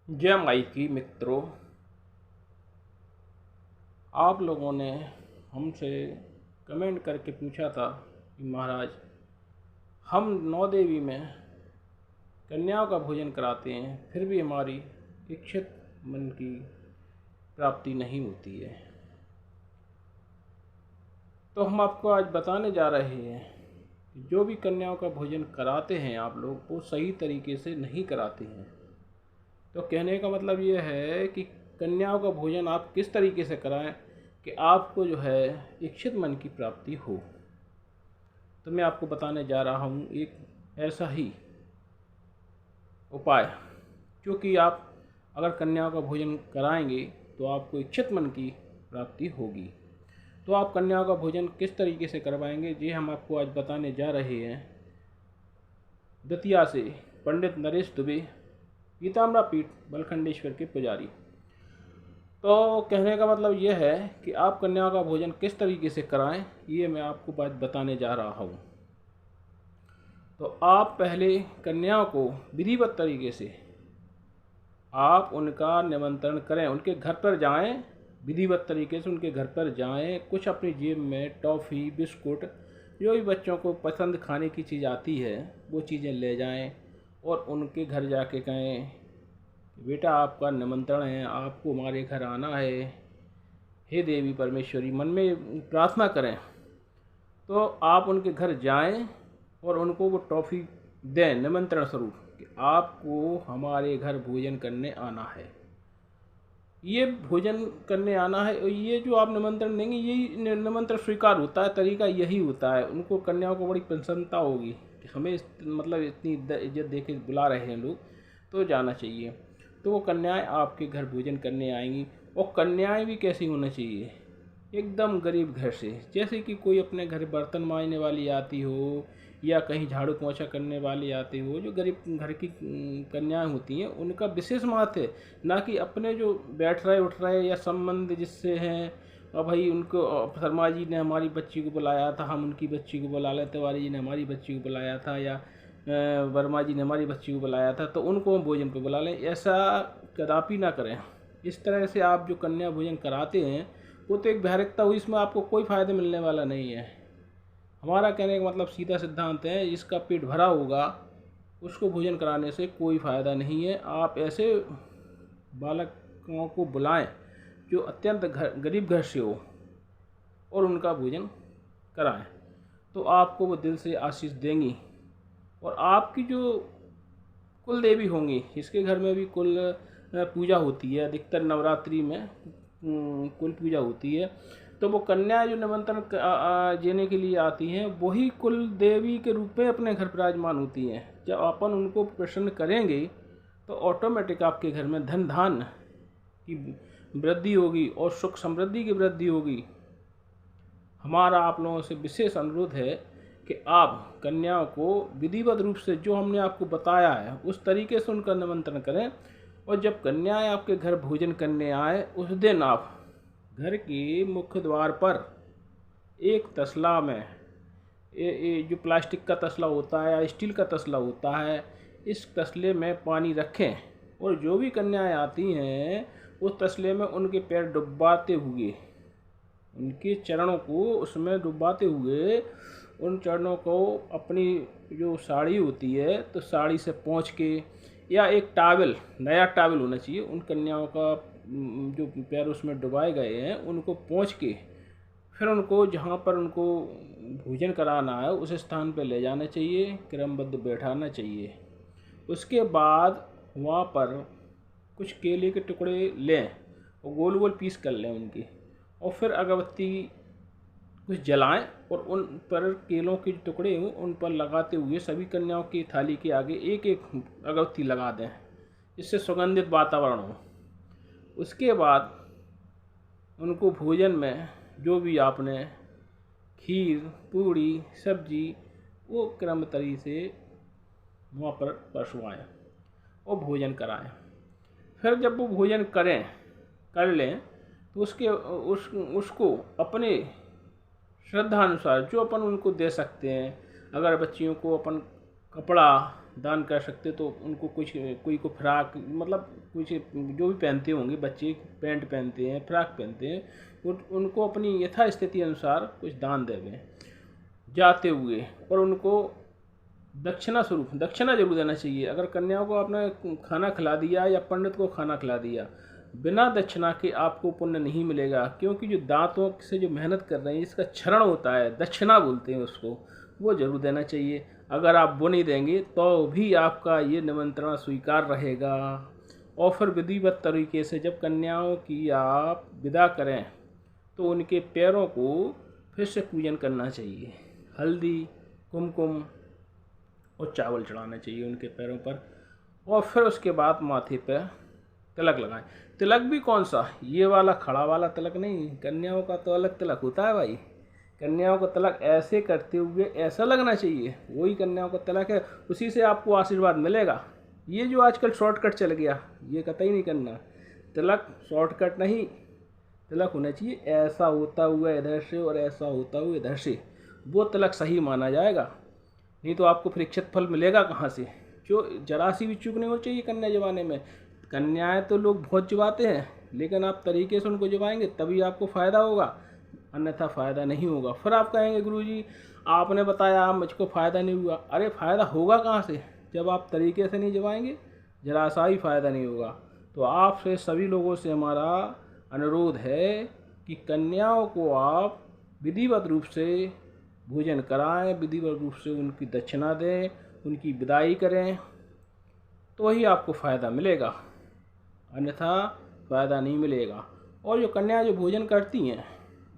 जय माई की मित्रों, आप लोगों ने हमसे कमेंट करके पूछा था कि महाराज हम नौ देवी में कन्याओं का भोजन कराते हैं फिर भी हमारी इच्छित मन की प्राप्ति नहीं होती है। तो हम आपको आज बताने जा रहे हैं कि जो भी कन्याओं का भोजन कराते हैं आप लोग वो सही तरीके से नहीं कराते हैं। तो कहने का मतलब ये है कि कन्याओं का भोजन आप किस तरीके से कराएं कि आपको जो है इच्छित मन की प्राप्ति हो। तो मैं आपको बताने जा रहा हूँ एक ऐसा ही उपाय जो कि आप अगर कन्याओं का भोजन कराएंगे तो आपको इच्छित मन की प्राप्ति होगी। तो आप कन्याओं का भोजन किस तरीके से करवाएंगे ये हम आपको आज बताने जा रहे हैं। दतिया से पंडित नरेश दुबे, पीताम्बरा पीठ बलखंडेश्वर के पुजारी। तो कहने का मतलब यह है कि आप कन्याओं का भोजन किस तरीके से कराएं ये मैं आपको बात बताने जा रहा हूँ। तो आप पहले कन्याओं को विधिवत तरीके से आप उनका निमंत्रण करें, उनके घर पर जाएं, विधिवत तरीके से उनके घर पर जाएं। कुछ अपनी जेब में टॉफ़ी, बिस्कुट, जो भी बच्चों को पसंद खाने की चीज़ आती है वो चीज़ें ले जाएं और उनके घर जाके कहें बेटा आपका निमंत्रण है, आपको हमारे घर आना है, हे देवी परमेश्वरी, मन में प्रार्थना करें। तो आप उनके घर जाएं और उनको वो टॉफ़ी दें निमंत्रण स्वरूप कि आपको हमारे घर भोजन करने आना है। ये भोजन करने आना है और ये जो आप निमंत्रण देंगे यही निमंत्रण स्वीकार होता है, तरीका यही होता है। उनको कन्याओं को बड़ी प्रसन्नता होगी कि हमें मतलब इतनी इज्जत दे के बुला रहे हैं लोग, तो जाना चाहिए। तो वो कन्याएं आपके घर भोजन करने आएंगी। और कन्याएं भी कैसी होना चाहिए, एकदम गरीब घर से, जैसे कि कोई अपने घर बर्तन मांजने वाली आती हो या कहीं झाड़ू पोंछा करने वाली आती हो। जो गरीब घर की कन्याएं होती हैं उनका विशेष महत्व है, ना कि अपने जो बैठ रहे उठ रहे या संबंध जिससे हैं और भाई उनको शर्मा जी ने हमारी बच्ची को बुलाया था हम उनकी बच्ची को बुला लें, तिवारी जी ने हमारी बच्ची को बुलाया था या वर्मा जी ने हमारी बच्ची को बुलाया था तो उनको हम भोजन पे बुला लें। ऐसा कदापि ना करें। इस तरह से आप जो कन्या भोजन कराते हैं वो तो एक भैरिकता हुई, इसमें आपको कोई फ़ायदा मिलने वाला नहीं है। हमारा कहने का मतलब सीधा सिद्धांत है, जिसका पेट भरा होगा उसको भोजन कराने से कोई फ़ायदा नहीं है। आप ऐसे बालकों को बुलाएं जो अत्यंत गरीब घर से हो और उनका भोजन कराएं, तो आपको वो दिल से आशीष देंगी। और आपकी जो कुल देवी होंगी, इसके घर में भी कुल पूजा होती है, अधिकतर नवरात्रि में कुल पूजा होती है। तो वो कन्या जो निमंत्रण देने के लिए आती हैं वही कुल देवी के रूप में अपने घर विराजमान होती हैं। जब अपन उनको प्रसन्न करेंगे तो ऑटोमेटिक आपके घर में धन धान्य की वृद्धि होगी और सुख समृद्धि की वृद्धि होगी। हमारा आप लोगों से विशेष अनुरोध है कि आप कन्याओं को विधिवत रूप से जो हमने आपको बताया है उस तरीके से उनका निमंत्रण करें। और जब कन्याएं आपके घर भोजन करने आए उस दिन आप घर के मुख्य द्वार पर एक तसला में जो प्लास्टिक का तसला होता है या स्टील का तसला होता है, इस तसले में पानी रखें और जो भी कन्याएं आती हैं उस तसले में उनके पैर डुबाते हुए, उनके चरणों को उसमें डुबाते हुए, उन चरणों को अपनी जो साड़ी होती है तो साड़ी से पोंछ के या एक टावल, नया टावल होना चाहिए, उन कन्याओं का जो पैर उसमें डुबाए गए हैं उनको पोंछ के फिर उनको जहाँ पर उनको भोजन कराना है उस स्थान पर ले जाना चाहिए, क्रमबद्ध बैठाना चाहिए। उसके बाद वहाँ पर कुछ केले के टुकड़े लें और गोल गोल पीस कर लें उनकी, और फिर अगरबत्ती कुछ जलाएं और उन पर केलों के टुकड़े उन पर लगाते हुए सभी कन्याओं की थाली के आगे एक एक अगरबत्ती लगा दें, इससे सुगंधित वातावरण हो। उसके बाद उनको भोजन में जो भी आपने खीर, पूड़ी, सब्जी, वो क्रम तरीके से वहाँ पर परसवाएँ और भोजन कराएं। फिर जब वो भोजन कर लें तो उसको अपने श्रद्धा अनुसार जो अपन उनको दे सकते हैं, अगर बच्चियों को अपन कपड़ा दान कर सकते तो उनको कुछ, कोई को फ्राक, मतलब कुछ जो भी पहनते होंगे बच्चे, पैंट पहनते हैं, फ्राक पहनते हैं, उनको अपनी यथास्थिति अनुसार कुछ दान देवें जाते हुए। और उनको दक्षिणा स्वरूप दक्षिणा जरूर देना चाहिए। अगर कन्याओं को आपने खाना खिला दिया या पंडित को खाना खिला दिया, बिना दक्षिणा के आपको पुण्य नहीं मिलेगा, क्योंकि जो दांतों से जो मेहनत कर रहे हैं इसका क्षरण होता है, दक्षिणा बोलते हैं उसको, वो जरूर देना चाहिए। अगर आप वो नहीं देंगे तो भी आपका ये निमंत्रण स्वीकार रहेगा। और फिर विधिवत तरीके से जब कन्याओं की आप विदा करें तो उनके पैरों को फिर से पूजन करना चाहिए। हल्दी, कुमकुम और चावल चढ़ाना चाहिए उनके पैरों पर। और फिर उसके बाद माथे पर तिलक लगाएं। तिलक भी कौन सा, ये वाला खड़ा वाला तिलक नहीं, कन्याओं का तो अलग तिलक होता है भाई। कन्याओं का तिलक ऐसे करते हुए ऐसा लगना चाहिए, वही कन्याओं का तिलक है, उसी से आपको आशीर्वाद मिलेगा। ये जो आजकल शॉर्टकट चल गया, ये कतई नहीं करना। तिलक शॉर्टकट नहीं, तिलक होना चाहिए ऐसा होता हुआ इधर से और ऐसा होता हुआ इधर से, वो तिलक सही माना जाएगा। नहीं तो आपको फिर इच्छित फल मिलेगा कहाँ से। जो जरा सी भी चूक नहीं होनी चाहिए कन्या जमाने में। कन्याएं तो लोग बहुत जवाते हैं, लेकिन आप तरीके से उनको जवाएंगे तभी आपको फ़ायदा होगा, अन्यथा फ़ायदा नहीं होगा। फिर आप कहेंगे गुरुजी आपने बताया मुझको फ़ायदा नहीं हुआ। अरे फ़ायदा होगा कहाँ से, जब आप तरीके से नहीं जवाएंगे जरा सा ही फ़ायदा नहीं होगा। तो आपसे सभी लोगों से हमारा अनुरोध है कि कन्याओं को आप विधिवत रूप से भोजन कराएं, विधिवत रूप से उनकी दक्षिणा दें, उनकी विदाई करें, तो ही आपको फ़ायदा मिलेगा, अन्यथा फ़ायदा नहीं मिलेगा। और जो कन्या जो भोजन करती हैं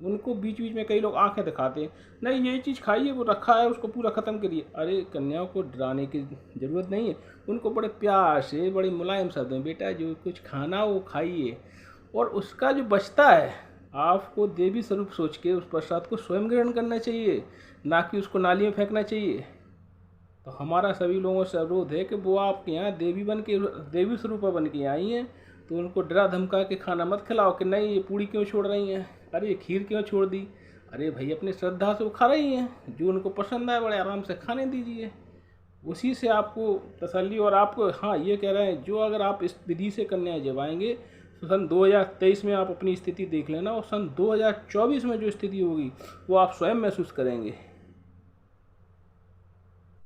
उनको बीच बीच में कई लोग आंखें दिखाते हैं, नहीं ये चीज़ खाइए, वो रखा है उसको पूरा ख़त्म करिए। अरे कन्याओं को डराने की ज़रूरत नहीं है, उनको बड़े प्यार से, बड़े मुलायम शब्द में, बेटा जो कुछ खाना वो खाइए, और उसका जो बचता है आपको देवी स्वरूप सोच के उस प्रसाद को स्वयं ग्रहण करना चाहिए, ना कि उसको नाली में फेंकना चाहिए। तो हमारा सभी लोगों से अनुरोध है कि वो आपके यहाँ देवी स्वरूप बन के आई हैं, तो उनको डरा धमका के खाना मत खिलाओ कि नहीं ये पूड़ी क्यों छोड़ रही हैं, अरे ये खीर क्यों छोड़ दी। अरे भाई अपनी श्रद्धा से वो खा रही हैं, जो उनको पसंद आए बड़े आराम से खाने दीजिए, उसी से आपको तसल्ली। और आपको हाँ ये कह रहे हैं, जो अगर आप इस विधि से कन्याएं जमाएंगे तो सन 2023 में आप अपनी स्थिति देख लेना, और सन 2024 में जो स्थिति होगी वो आप स्वयं महसूस करेंगे।